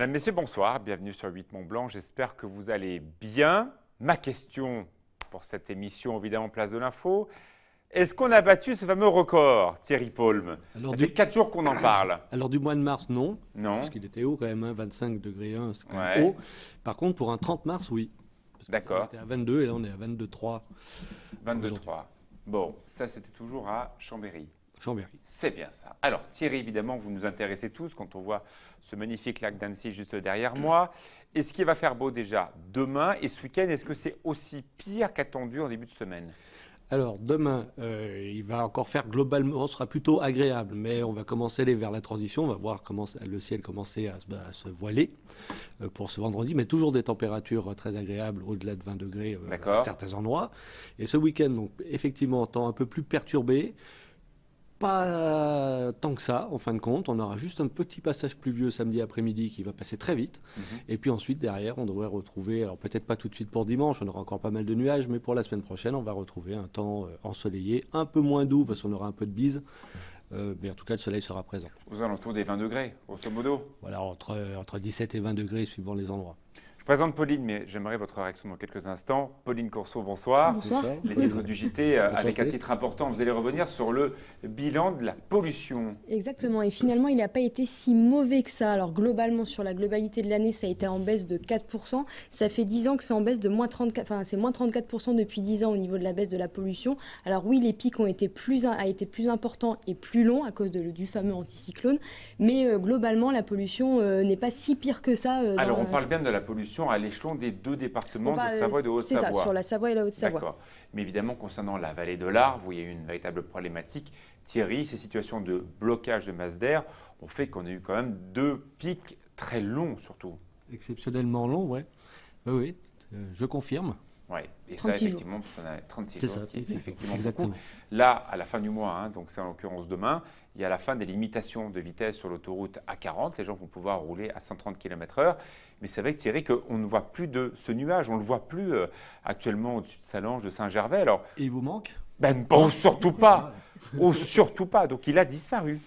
Madame, Messieurs, bonsoir. Bienvenue sur 8 Mont-Blanc. J'espère que vous allez bien. Ma question pour cette émission, évidemment, Place de l'Info. Est-ce qu'on a battu ce fameux record, Thierry Paulme? Ça fait 4 jours qu'on en parle. Alors du mois de mars, non. Non. Parce qu'il était haut quand même, 25 degrés 1, c'est quand même Ouais. haut. Par contre, pour un 30 mars, oui. D'accord. On était à 22 et là on est à 22,3. 22,3. Bon, ça c'était toujours à Chambéry. Chambéry. C'est bien ça. Alors Thierry, évidemment, vous nous intéressez tous quand on voit ce magnifique lac d'Annecy juste derrière moi. Est-ce qu'il va faire beau déjà demain et ce week-end? Est-ce que c'est aussi pire qu'attendu en début de semaine? Alors demain, il va encore faire globalement, ce sera plutôt agréable, mais on va commencer à aller vers la transition, on va voir comment le ciel commencer à se voiler pour ce vendredi, mais toujours des températures très agréables, au-delà de 20 degrés à certains endroits. Et ce week-end, donc effectivement, temps un peu plus perturbé. Pas tant que ça, en fin de compte. On aura juste un petit passage pluvieux samedi après-midi qui va passer très vite. Et puis ensuite, derrière, on devrait retrouver, alors peut-être pas tout de suite pour dimanche, on aura encore pas mal de nuages, mais pour la semaine prochaine, on va retrouver un temps ensoleillé, un peu moins doux parce qu'on aura un peu de bise. Mais en tout cas, le soleil sera présent. Aux alentours des 20 degrés, grosso modo. Voilà, entre 17 et 20 degrés suivant les endroits. Je présente Pauline, mais j'aimerais votre réaction dans quelques instants. Pauline Corso, bonsoir. Bonsoir. Les titres du JT, avec un titre important, vous allez revenir sur le bilan de la pollution. Exactement, et finalement il n'a pas été si mauvais que ça. Alors globalement, sur la globalité de l'année, ça a été en baisse de 4%. Ça fait 10 ans que c'est en baisse de moins 34%, enfin c'est moins 34% depuis 10 ans au niveau de la baisse de la pollution. Alors oui, les pics a été plus importants et plus longs à cause du fameux anticyclone, mais globalement la pollution n'est pas si pire que ça. Alors on parle bien de la pollution à l'échelon des deux départements de Savoie et de Haute-Savoie. C'est ça, sur la Savoie et la Haute-Savoie. D'accord. Mais évidemment, concernant la vallée de l'Arve, où il y a eu une véritable problématique, Thierry, ces situations de blocage de masse d'air ont fait qu'on a eu quand même 2 pics très longs surtout. Exceptionnellement long, ouais. Oui, je confirme. Oui, et 36 ça, effectivement, ça a 36 jours, ce qui est effectivement exactement beaucoup. Là, à la fin du mois, hein, donc c'est en l'occurrence demain, il y a la fin des limitations de vitesse sur l'autoroute A40. Les gens vont pouvoir rouler à 130 km/h. Mais c'est vrai que Thierry, qu'on ne voit plus de ce nuage. On ne le voit plus actuellement au-dessus de Salange, de Saint-Gervais. Alors, Et il vous manque? ben, oh, surtout pas. Oh, surtout pas. Donc, il a disparu.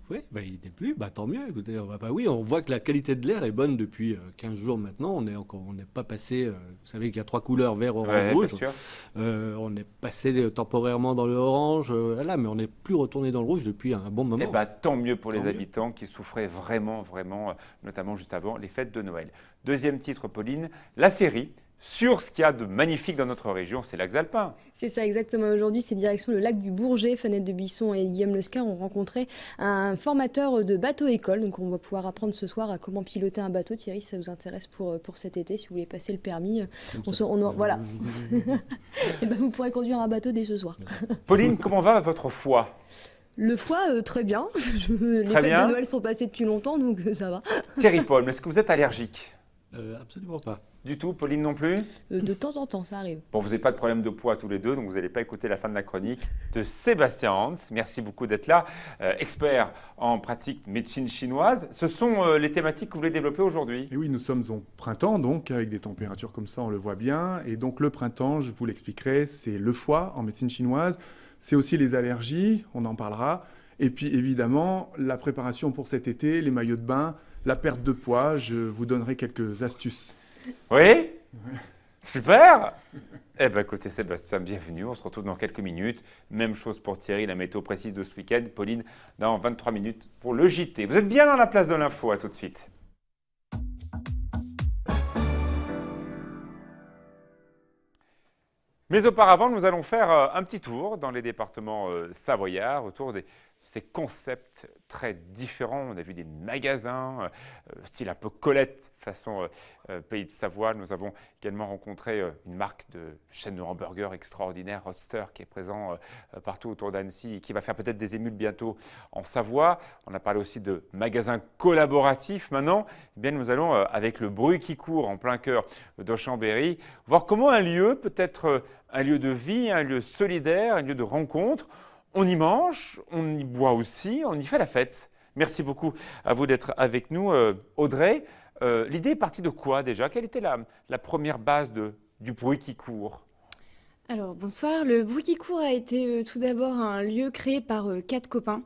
Oui, il n'est plus, tant mieux. Écoutez, oui, on voit que la qualité de l'air est bonne depuis 15 jours maintenant. On n'est pas passé, vous savez qu'il y a 3 couleurs, vert, orange, rouge. Bien sûr. On est passé temporairement dans le orange, mais on n'est plus retourné dans le rouge depuis un bon moment. Eh ben, tant mieux pour les habitants qui souffraient vraiment, notamment juste avant les fêtes de Noël. Deuxième titre, Pauline, la série sur ce qu'il y a de magnifique dans notre région, c'est lacs alpins. C'est ça, exactement. Aujourd'hui, c'est direction le lac du Bourget. Fenêtre de Buisson et Guillaume Lescar ont rencontré un formateur de bateau-école. Donc, on va pouvoir apprendre ce soir à comment piloter un bateau. Thierry, ça vous intéresse pour cet été, si vous voulez passer le permis. Voilà. Et vous pourrez conduire un bateau dès ce soir. Pauline, comment va votre foie? Le foie, très bien. Les fêtes de Noël sont passées depuis longtemps, donc ça va. Thierry Paulme, est-ce que vous êtes allergique? Absolument pas. Du tout, Pauline non plus? De temps en temps, ça arrive. Bon, vous n'avez pas de problème de poids tous les deux, donc vous n'allez pas écouter la fin de la chronique de Sébastien Hans. Merci beaucoup d'être là. Expert en pratique médecine chinoise. Ce sont les thématiques que vous voulez développer aujourd'hui? Et oui, nous sommes au printemps, donc avec des températures comme ça, on le voit bien. Et donc le printemps, je vous l'expliquerai, c'est le foie en médecine chinoise. C'est aussi les allergies, on en parlera. Et puis évidemment, la préparation pour cet été, les maillots de bain, la perte de poids. Je vous donnerai quelques astuces. Oui? Super! Eh bien, écoutez, Sébastien, bienvenue. On se retrouve dans quelques minutes. Même chose pour Thierry, la météo précise de ce week-end. Pauline, dans 23 minutes pour le JT. Vous êtes bien dans la place de l'info. À tout de suite. Mais auparavant, nous allons faire un petit tour dans les départements savoyards autour de ces concepts très différents. On a vu des magasins, style un peu Colette, façon Pays de Savoie. Nous avons également rencontré une marque de chaîne de hamburgers extraordinaire, Roadster, qui est présent partout autour d'Annecy et qui va faire peut-être des émules bientôt en Savoie. On a parlé aussi de magasins collaboratifs. Maintenant, eh bien, nous allons, avec le bruit qui court en plein cœur de Chambéry, voir comment un lieu peut être un lieu de vie, un lieu solidaire, un lieu de rencontre. On y mange, on y boit aussi, on y fait la fête. Merci beaucoup à vous d'être avec nous. Audrey, l'idée est partie de quoi déjà? Quelle était la première base du bruit qui court? Alors bonsoir, le Bruit qui court a été tout d'abord un lieu créé par 4 copains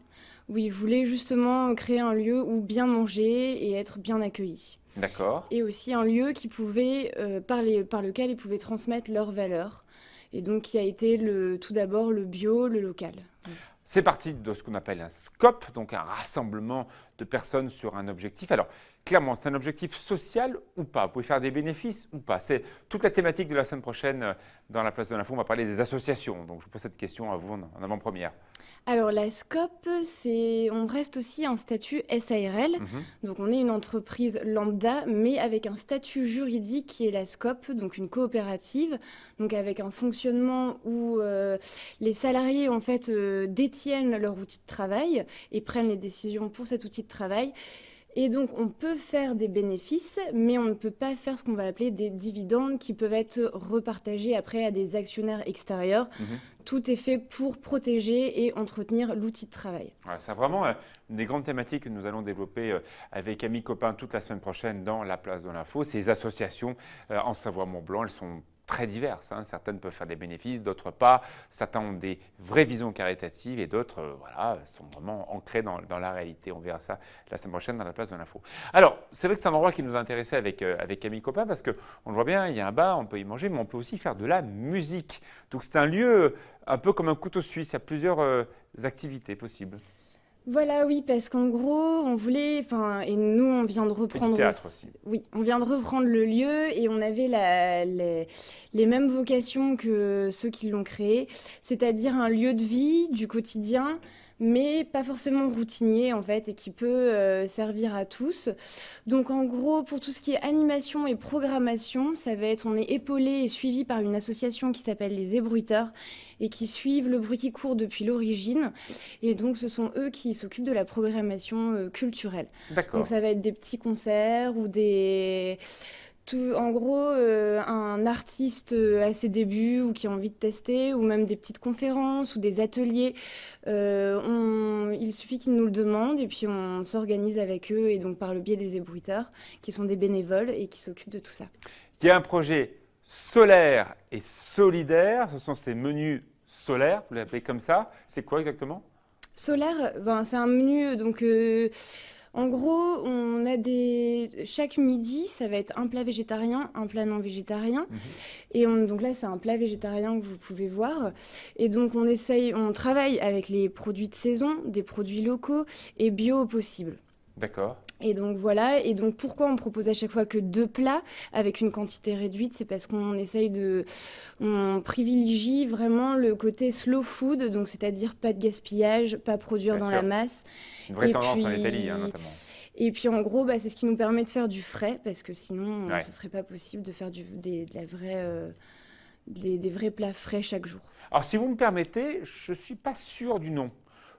où ils voulaient justement créer un lieu où bien manger et être bien accueillis. D'accord. Et aussi un lieu qui pouvait, par lequel ils pouvaient transmettre leurs valeurs. Et donc qui a été tout d'abord le bio, le local. C'est parti de ce qu'on appelle un scope, donc un rassemblement de personnes sur un objectif. Alors, clairement, c'est un objectif social ou pas? Vous pouvez faire des bénéfices ou pas? C'est toute la thématique de la semaine prochaine dans la place de l'info. On va parler des associations. Donc, je vous pose cette question à vous en avant-première. Alors la SCOP, on reste aussi un statut SARL. Donc on est une entreprise lambda, mais avec un statut juridique qui est la SCOP, donc une coopérative, donc avec un fonctionnement où les salariés en fait détiennent leur outil de travail et prennent les décisions pour cet outil de travail. Et donc, on peut faire des bénéfices, mais on ne peut pas faire ce qu'on va appeler des dividendes qui peuvent être repartagés après à des actionnaires extérieurs. Tout est fait pour protéger et entretenir l'outil de travail. Voilà, c'est vraiment une des grandes thématiques que nous allons développer avec Amis Copains toute la semaine prochaine dans la place de l'info. Ces associations en Savoie-Mont-Blanc, elles sont très diverses. Certaines peuvent faire des bénéfices, d'autres pas. Certains ont des vraies visions caritatives et d'autres sont vraiment ancrées dans la réalité. On verra ça la semaine prochaine dans la place de l'info. Alors, c'est vrai que c'est un endroit qui nous a intéressés avec Amis Copains parce qu'on le voit bien, il y a un bar, on peut y manger, mais on peut aussi faire de la musique. Donc c'est un lieu un peu comme un couteau suisse, il y a plusieurs activités possibles. Voilà, oui, parce qu'en gros, on voulait, et nous, on vient de reprendre, aussi. Oui, on vient de reprendre le lieu et on avait les mêmes vocations que ceux qui l'ont créé, c'est-à-dire un lieu de vie, du quotidien, mais pas forcément routinier en fait, et qui peut servir à tous. Donc en gros, pour tout ce qui est animation et programmation, on est épaulé et suivi par une association qui s'appelle les Ébruiteurs et qui suivent le bruit qui court depuis l'origine. Et donc ce sont eux qui s'occupent de la programmation culturelle. D'accord. Donc ça va être des petits concerts ou en gros, un artiste à ses débuts ou qui a envie de tester, ou même des petites conférences ou des ateliers, il suffit qu'ils nous le demandent et puis on s'organise avec eux, et donc par le biais des ébruiteurs qui sont des bénévoles et qui s'occupent de tout ça. Il y a un projet solaire et solidaire, ce sont ces menus solaires, vous l'appelez comme ça. C'est quoi exactement? Solaire, c'est un menu, donc en gros, on a chaque midi, ça va être un plat végétarien, un plat non végétarien. Et donc là, c'est un plat végétarien que vous pouvez voir. Et donc, on travaille avec les produits de saison, des produits locaux et bio au possible. D'accord. Et donc voilà, et donc pourquoi on propose à chaque fois que 2 plats avec une quantité réduite? C'est parce qu'on on privilégie vraiment le côté slow food, donc c'est-à-dire pas de gaspillage, pas produire dans la masse. Une vraie tendance en Italie, notamment. Et puis en gros, c'est ce qui nous permet de faire du frais, parce que sinon, ce serait pas possible de faire des vrais plats frais chaque jour. Alors si vous me permettez, je ne suis pas sûr du nom.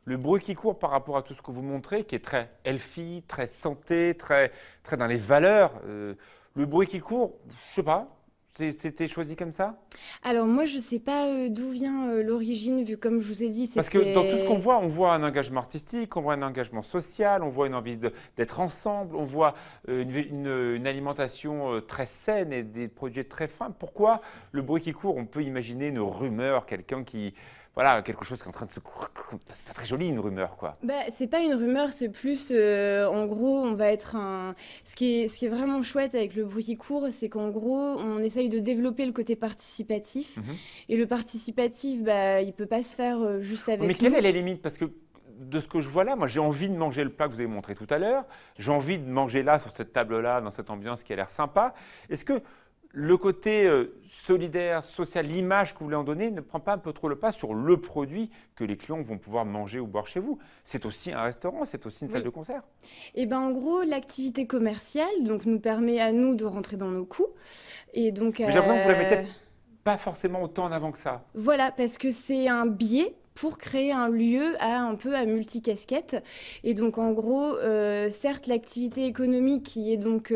Le bruit qui court par rapport à tout ce que vous montrez, qui est très healthy, très santé, très dans les valeurs. Le bruit qui court, je ne sais pas, c'était choisi comme ça? Alors moi, je ne sais pas d'où vient l'origine, vu comme je vous ai dit, Parce que dans tout ce qu'on voit, on voit un engagement artistique, on voit un engagement social, on voit une envie d'être ensemble, on voit une alimentation très saine et des produits très fins. Pourquoi le bruit qui court? On peut imaginer une rumeur, quelqu'un qui... Voilà, quelque chose qui est en train de se courir. C'est pas très joli, une rumeur, quoi. C'est pas une rumeur, c'est plus, en gros, on va être Ce qui est vraiment chouette avec le bruit qui court, c'est qu'en gros, on essaye de développer le côté participatif. Et le participatif, il peut pas se faire juste avec Mais nous. quelle est la limite? Parce que de ce que je vois là, moi, j'ai envie de manger le plat que vous avez montré tout à l'heure. J'ai envie de manger là, sur cette table-là, dans cette ambiance qui a l'air sympa. Est-ce que le côté solidaire, social, l'image que vous voulez en donner ne prend pas un peu trop le pas sur le produit que les clients vont pouvoir manger ou boire chez vous? C'est aussi un restaurant, c'est aussi une salle de concert. Et en gros, l'activité commerciale nous permet à nous de rentrer dans nos coûts. Et donc, mais j'ai l'impression que vous la mettez pas forcément autant en avant que ça. Voilà, parce que c'est un biais pour créer un lieu un peu à multicasquette. Et donc, en gros, certes, l'activité économique qui est donc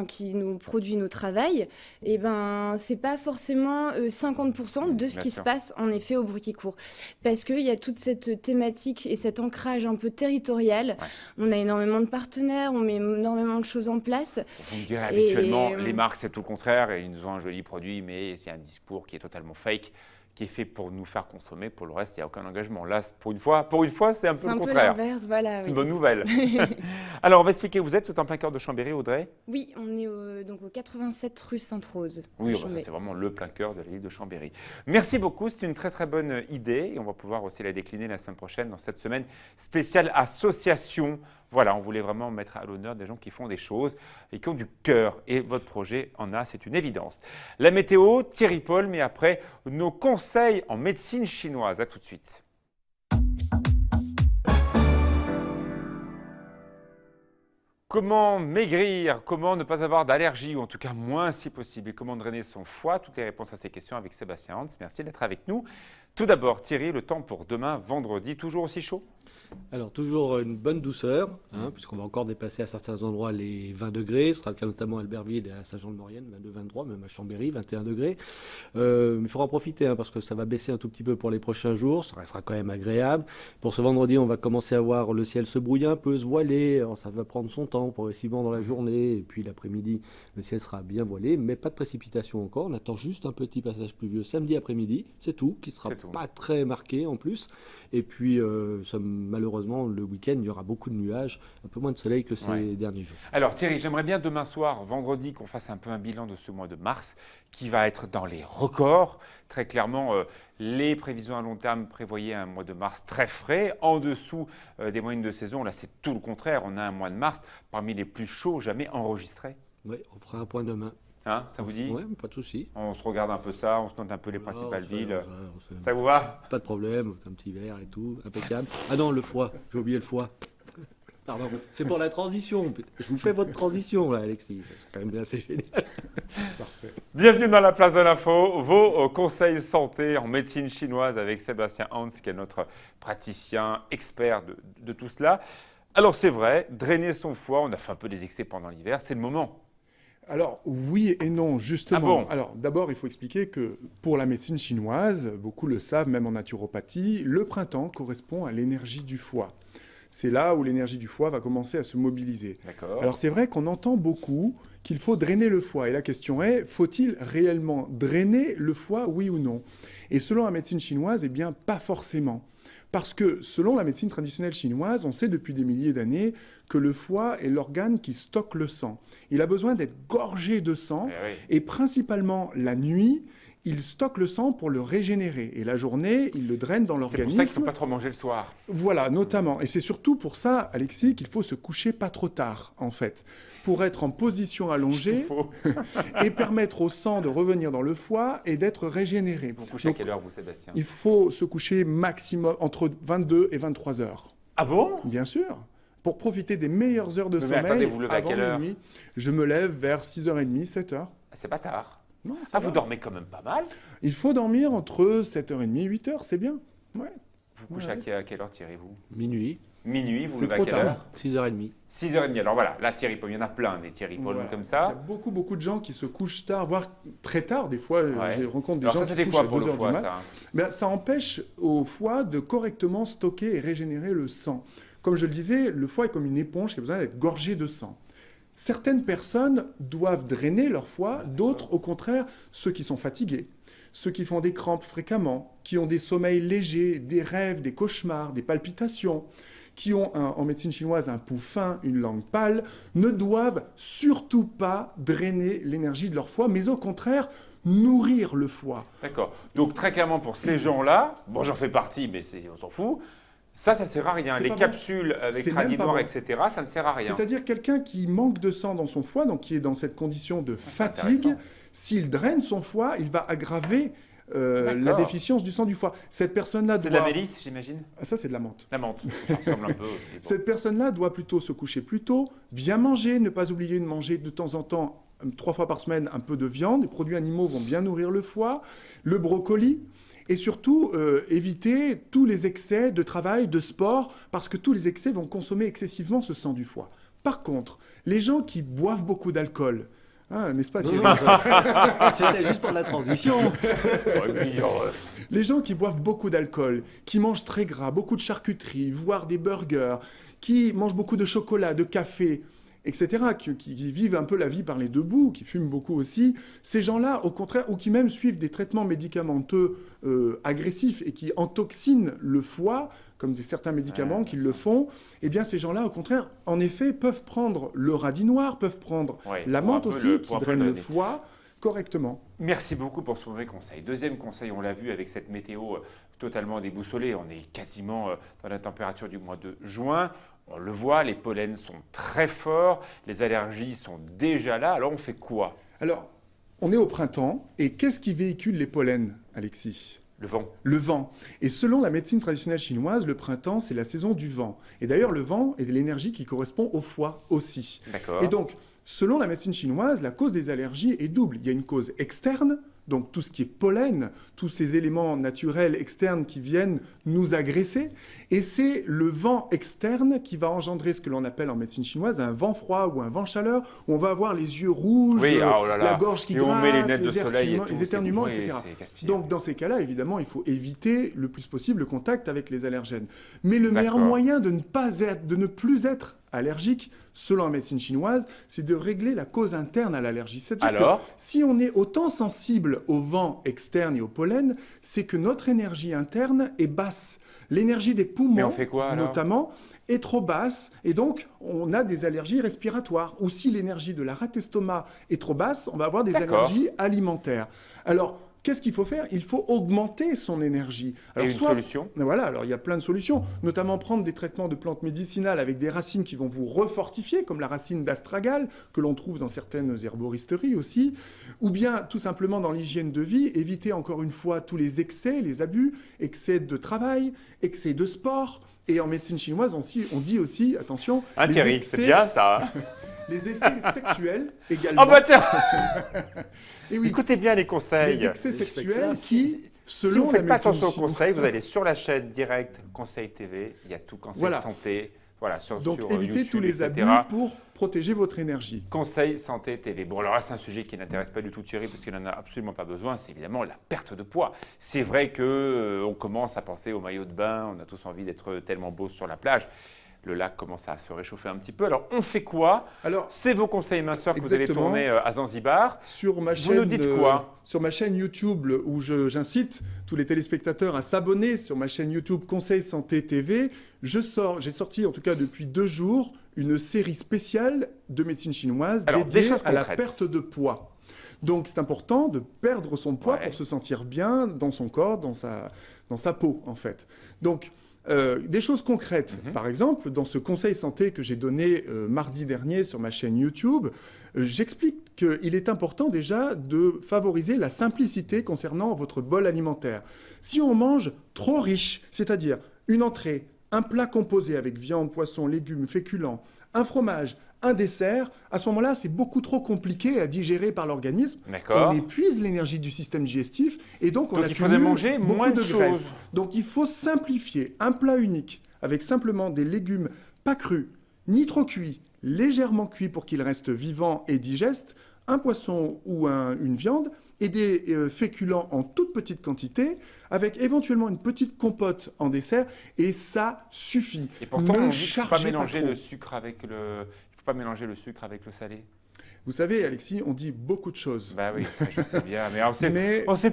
qui nous produit nos travails, et ben, c'est pas forcément 50% de ce qui se passe, en effet, au Bruit qui court. Parce qu'il y a toute cette thématique et cet ancrage un peu territorial. Ouais. On a énormément de partenaires, on met énormément de choses en place. On dirait habituellement, les marques, c'est tout le contraire. Et ils nous ont un joli produit, mais il y a un discours qui est totalement fake, qui est fait pour nous faire consommer. Pour le reste, il n'y a aucun engagement. Là, pour une fois c'est un peu le contraire. C'est un peu l'inverse, voilà. C'est une bonne nouvelle. Alors, on va expliquer, vous êtes en plein cœur de Chambéry, Audrey? Oui, on est donc au 87 rue Sainte-Rose. Oui, c'est vraiment le plein cœur de la ville de Chambéry. Merci beaucoup, c'est une très très bonne idée et on va pouvoir aussi la décliner la semaine prochaine dans cette semaine spéciale association. Voilà, on voulait vraiment mettre à l'honneur des gens qui font des choses et qui ont du cœur. Et votre projet en a, c'est une évidence. La météo, Thierry Paul, mais après, nos conseils en médecine chinoise. À tout de suite. Comment maigrir? Comment ne pas avoir d'allergie, ou en tout cas moins si possible? Et comment drainer son foie? Toutes les réponses à ces questions avec Sébastien Hans. Merci d'être avec nous. Tout d'abord, Thierry, le temps pour demain, vendredi, toujours aussi chaud? Alors, toujours une bonne douceur, puisqu'on va encore dépasser à certains endroits les 20 degrés. Ce sera le cas notamment à Albertville et à Saint-Jean-de-Maurienne, 22-23, même à Chambéry, 21 degrés. Mais il faudra en profiter, parce que ça va baisser un tout petit peu pour les prochains jours. Ça restera quand même agréable. Pour ce vendredi, on va commencer à voir le ciel se brouiller un peu, se voiler. Alors, ça va prendre son temps progressivement dans la journée. Et puis l'après-midi, le ciel sera bien voilé, mais pas de précipitation encore. On attend juste un petit passage pluvieux samedi après-midi. C'est tout, qui sera pas très marqué en plus. Et puis, malheureusement, le week-end, il y aura beaucoup de nuages, un peu moins de soleil que ces derniers jours. Alors Thierry, j'aimerais bien demain soir, vendredi, qu'on fasse un peu un bilan de ce mois de mars, qui va être dans les records. Très clairement, les prévisions à long terme prévoyaient un mois de mars très frais, en dessous des moyennes de saison. Là, c'est tout le contraire. On a un mois de mars parmi les plus chauds jamais enregistrés. Oui, on fera un point demain. Ça vous dit? Oui, pas de souci. On se regarde un peu ça, on se note un peu les principales villes. Ça vous va? Pas de problème, un petit verre et tout, impeccable. Ah non, le foie, j'ai oublié le foie. Pardon, c'est pour la transition. Je vous fais votre transition là, Alexis. C'est quand même bien assez génial. Parfait. Bienvenue dans la place de l'info, vos conseils santé en médecine chinoise avec Sébastien Hans, qui est notre praticien expert de tout cela. Alors c'est vrai, drainer son foie, on a fait un peu des excès pendant l'hiver, c'est le moment. Alors oui et non, justement. Ah bon? Alors d'abord, il faut expliquer que pour la médecine chinoise, beaucoup le savent, même en naturopathie, le printemps correspond à l'énergie du foie. C'est là où l'énergie du foie va commencer à se mobiliser. D'accord. Alors c'est vrai qu'on entend beaucoup qu'il faut drainer le foie. Et la question est, faut-il réellement drainer le foie, oui ou non? Et selon la médecine chinoise, eh bien pas forcément. Parce que selon la médecine traditionnelle chinoise, on sait depuis des milliers d'années que le foie est l'organe qui stocke le sang. Il a besoin d'être gorgé de sang, et principalement la nuit, il stocke le sang pour le régénérer. Et la journée, il le draine dans l'organisme. C'est pour ça qu'il ne faut pas trop manger le soir. Voilà, notamment. Et c'est surtout pour ça, Alexis, qu'il faut se coucher pas trop tard, en fait, pour être en position allongée et permettre au sang de revenir dans le foie et d'être régénéré. Vous couchez à quelle heure, vous, Sébastien? Il faut se coucher maximum entre 22 et 23 heures. Ah bon? Bien sûr. Pour profiter des meilleures heures de sommeil. Attendez, vous levez à quelle heure? Minuit, je me lève vers 6h30, 7h. C'est pas tard. Non, vous dormez quand même pas mal? Il faut dormir entre 7h30 et 8h, c'est bien. Ouais. Vous couchez à quelle heure, Thierry, vous? Minuit. Minuit, vous levez à trop quelle tard. heure? 6h30. 6h30. Alors voilà, là, Thierry Paul, il y en a plein des Thierry Paul comme ça. Il y a beaucoup de gens qui se couchent tard, voire très tard. Des fois, je rencontre des gens qui se couchent quoi à pour 2h le foie, du mat. ça? Ben, ça empêche au foie de correctement stocker et régénérer le sang. Comme je le disais, le foie est comme une éponge qui a besoin d'être gorgé de sang. Certaines personnes doivent drainer leur foie, d'autres, au contraire, ceux qui sont fatigués, ceux qui font des crampes fréquemment, qui ont des sommeils légers, des rêves, des cauchemars, des palpitations, qui ont en médecine chinoise un pouls fin, une langue pâle, ne doivent surtout pas drainer l'énergie de leur foie, mais au contraire, nourrir le foie. D'accord. Donc très clairement pour ces gens-là, bon j'en fais partie, mais on s'en fout. Ça sert à rien. Les capsules avec Radinoir, etc., ça ne sert à rien. C'est-à-dire quelqu'un qui manque de sang dans son foie, donc qui est dans cette condition de fatigue, s'il draine son foie, il va aggraver la déficience du sang du foie. Cette personne-là C'est de la mélisse, j'imagine? Ça, c'est de la menthe. La menthe, ça ressemble un peu. Cette personne-là doit plutôt se coucher plus tôt, bien manger, ne pas oublier de manger de temps en temps, 3 fois par semaine, un peu de viande. Les produits animaux vont bien nourrir le foie. Le brocoli. Et surtout, éviter tous les excès de travail, de sport, parce que tous les excès vont consommer excessivement ce sang du foie. Par contre, les gens qui boivent beaucoup d'alcool, hein, n'est-ce pas Thierry? C'était juste pour la transition. Les gens qui boivent beaucoup d'alcool, qui mangent très gras, beaucoup de charcuterie, voire des burgers, qui mangent beaucoup de chocolat, de café, etc., qui vivent un peu la vie par les deux bouts, qui fument beaucoup aussi, ces gens-là, au contraire, ou qui même suivent des traitements médicamenteux agressifs et qui entoxinent le foie, comme certains médicaments qui le font, eh bien ces gens-là, au contraire, en effet, peuvent prendre le radis noir, peuvent prendre la menthe aussi, qui draine le foie correctement. Merci beaucoup pour ce premier conseil. Deuxième conseil, on l'a vu avec cette météo totalement déboussolée, on est quasiment dans la température du mois de juin. On le voit, les pollens sont très forts, les allergies sont déjà là, alors on fait quoi? Alors, on est au printemps, et qu'est-ce qui véhicule les pollens, Alexis? Le vent. Le vent. Et selon la médecine traditionnelle chinoise, le printemps, c'est la saison du vent. Et d'ailleurs, le vent est de l'énergie qui correspond au foie aussi. D'accord. Et donc, selon la médecine chinoise, la cause des allergies est double. Il y a une cause externe, donc tout ce qui est pollen, tous ces éléments naturels externes qui viennent nous agresser. Et c'est le vent externe qui va engendrer ce que l'on appelle en médecine chinoise un vent froid ou un vent chaleur, où on va avoir les yeux rouges, la gorge qui gratte, les lunettes de soleil les éternuements, etc. C'est Donc dans ces cas-là, évidemment, il faut éviter le plus possible le contact avec les allergènes. Mais le meilleur moyen de ne plus être allergique, selon la médecine chinoise, c'est de régler la cause interne à l'allergie. C'est-à-dire que si on est autant sensible au vent externe et au pollen, c'est que notre énergie interne est basse. L'énergie des poumons, notamment, est trop basse, et donc on a des allergies respiratoires. Ou si l'énergie de la rate estomac est trop basse, on va avoir des allergies alimentaires. Alors, qu'est-ce qu'il faut faire? Il faut augmenter son énergie. Alors, et une solution? Voilà, alors il y a plein de solutions, notamment prendre des traitements de plantes médicinales avec des racines qui vont vous refortifier, comme la racine d'astragale, que l'on trouve dans certaines herboristeries aussi, ou bien tout simplement dans l'hygiène de vie, éviter encore une fois tous les excès, les abus, excès de travail, excès de sport, et en médecine chinoise, on dit aussi, attention, Thierry, c'est bien ça. Les excès sexuels également. Oh bah tiens. Et oui, écoutez bien les conseils. Les excès sexuels qui, selon si vous ne faites la pas médecine attention aux chinoise, conseils, vous allez sur la chaîne directe Conseil TV, il y a tout Conseil Santé. Voilà, donc évitez YouTube, tous les etc. abus pour protéger votre énergie. Conseil Santé TV. Bon, alors là, c'est un sujet qui n'intéresse pas du tout Thierry parce qu'il n'en a absolument pas besoin. C'est évidemment la perte de poids. C'est vrai qu'on commence à penser au maillot de bain. On a tous envie d'être tellement beau sur la plage. Le lac commence à se réchauffer un petit peu. Alors, on fait quoi? Alors, c'est vos conseils minceurs que vous allez tourner à Zanzibar. Sur ma chaîne, vous nous dites quoi? Sur ma chaîne YouTube, où j'incite tous les téléspectateurs à s'abonner sur ma chaîne YouTube Conseil Santé TV, j'ai sorti, en tout cas depuis 2 jours, une série spéciale de médecine chinoise dédiée à la perte de poids. Donc, c'est important de perdre son poids pour se sentir bien dans son corps, dans sa peau, en fait. Donc, des choses concrètes. Par exemple, dans ce conseil santé que j'ai donné mardi dernier sur ma chaîne YouTube, j'explique qu'il est important déjà de favoriser la simplicité concernant votre bol alimentaire. Si on mange trop riche, c'est-à-dire une entrée, un plat composé avec viande, poisson, légumes, féculents, un fromage, un dessert, à ce moment-là, c'est beaucoup trop compliqué à digérer par l'organisme. On épuise l'énergie du système digestif et donc on accumule manger moins de graisse. Donc il faut simplifier un plat unique avec simplement des légumes pas crus, ni trop cuits, légèrement cuits pour qu'ils restent vivants et digestes, un poisson ou une viande et des féculents en toute petite quantité, avec éventuellement une petite compote en dessert, et ça suffit. Et pourtant, on dit qu'il ne faut pas mélanger le sucre avec pas mélanger le sucre avec le salé. Vous savez, Alexis, on dit beaucoup de choses. Bah oui, je sais bien, mais on sait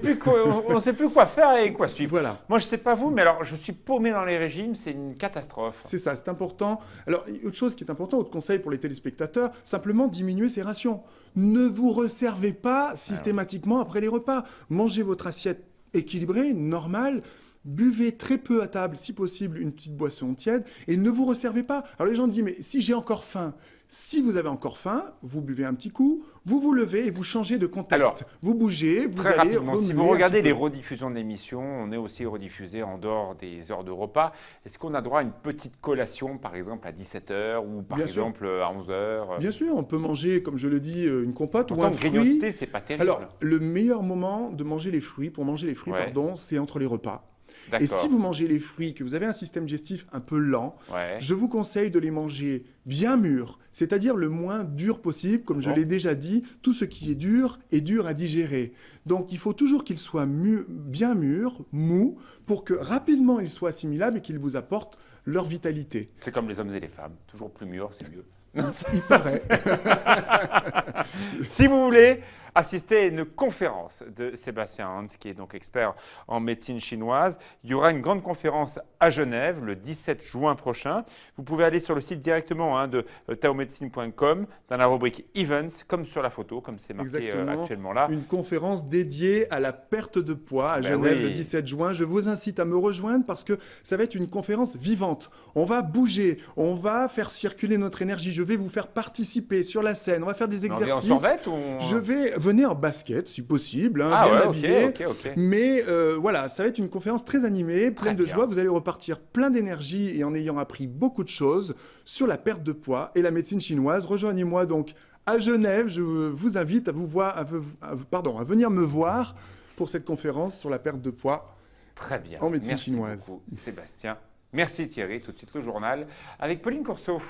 plus quoi faire et quoi suivre. Voilà. Moi, je sais pas vous, mais alors je suis paumé dans les régimes, c'est une catastrophe. C'est ça, c'est important. Alors, autre chose qui est important, autre conseil pour les téléspectateurs, simplement diminuer ses rations. Ne vous resservez pas systématiquement après les repas. Mangez votre assiette équilibrée, normale. buvez très peu à table, si possible, une petite boisson tiède, et ne vous resservez pas. Alors les gens disent, mais si j'ai encore faim, si vous avez encore faim, vous buvez un petit coup, vous vous levez et vous changez de contexte. Alors, vous bougez, vous très allez rapidement, si remuer vous un regardez petit les peu. rediffusions de l'émission, on est aussi rediffusé en dehors des heures de repas. Est-ce qu'on a droit à une petite collation, par exemple à 17h ou par Bien sûr. exemple à 11h? Bien sûr, on peut manger, comme je le dis, une compote ou Pourtant, un fruit. grignoter, c'est pas terrible. Alors, le meilleur moment de manger les fruits, pour manger les fruits, Ouais. pardon, c'est entre les repas. Et D'accord. si vous mangez les fruits, que vous avez un système digestif un peu lent, Ouais. je vous conseille de les manger bien mûrs, c'est-à-dire le moins dur possible. Comme je Bon. l'ai déjà dit, tout ce qui est dur à digérer. Donc il faut toujours qu'ils soient bien mûrs, mous, pour que rapidement ils soient assimilables et qu'ils vous apportent leur vitalité. C'est comme les hommes et les femmes, toujours plus mûrs, c'est mieux. Il paraît. Si vous voulez assister à une conférence de Sébastien Hans, qui est donc expert en médecine chinoise, il y aura une grande conférence à Genève le 17 juin prochain. Vous pouvez aller sur le site directement de taomedicine.com dans la rubrique Events, comme sur la photo, comme c'est marqué Exactement. actuellement là. Une conférence dédiée à la perte de poids à Ben Genève oui. le 17 juin. Je vous incite à me rejoindre parce que ça va être une conférence vivante. On va bouger, on va faire circuler notre énergie. Je vais vous faire participer sur la scène. On va faire des On vient en exercices. sorbette ou Je vais venir en basket, si possible, hein, Ah bien ouais, habillé. ok. Mais voilà, ça va être une conférence très animée, pleine de bien. joie. Vous allez repartir plein d'énergie et en ayant appris beaucoup de choses sur la perte de poids et la médecine chinoise. Rejoignez-moi donc à Genève. Je vous invite à venir me voir pour cette conférence sur la perte de poids. Très bien. En médecine Merci chinoise. beaucoup, Sébastien. Merci Thierry. Tout de suite le journal avec Pauline Corso.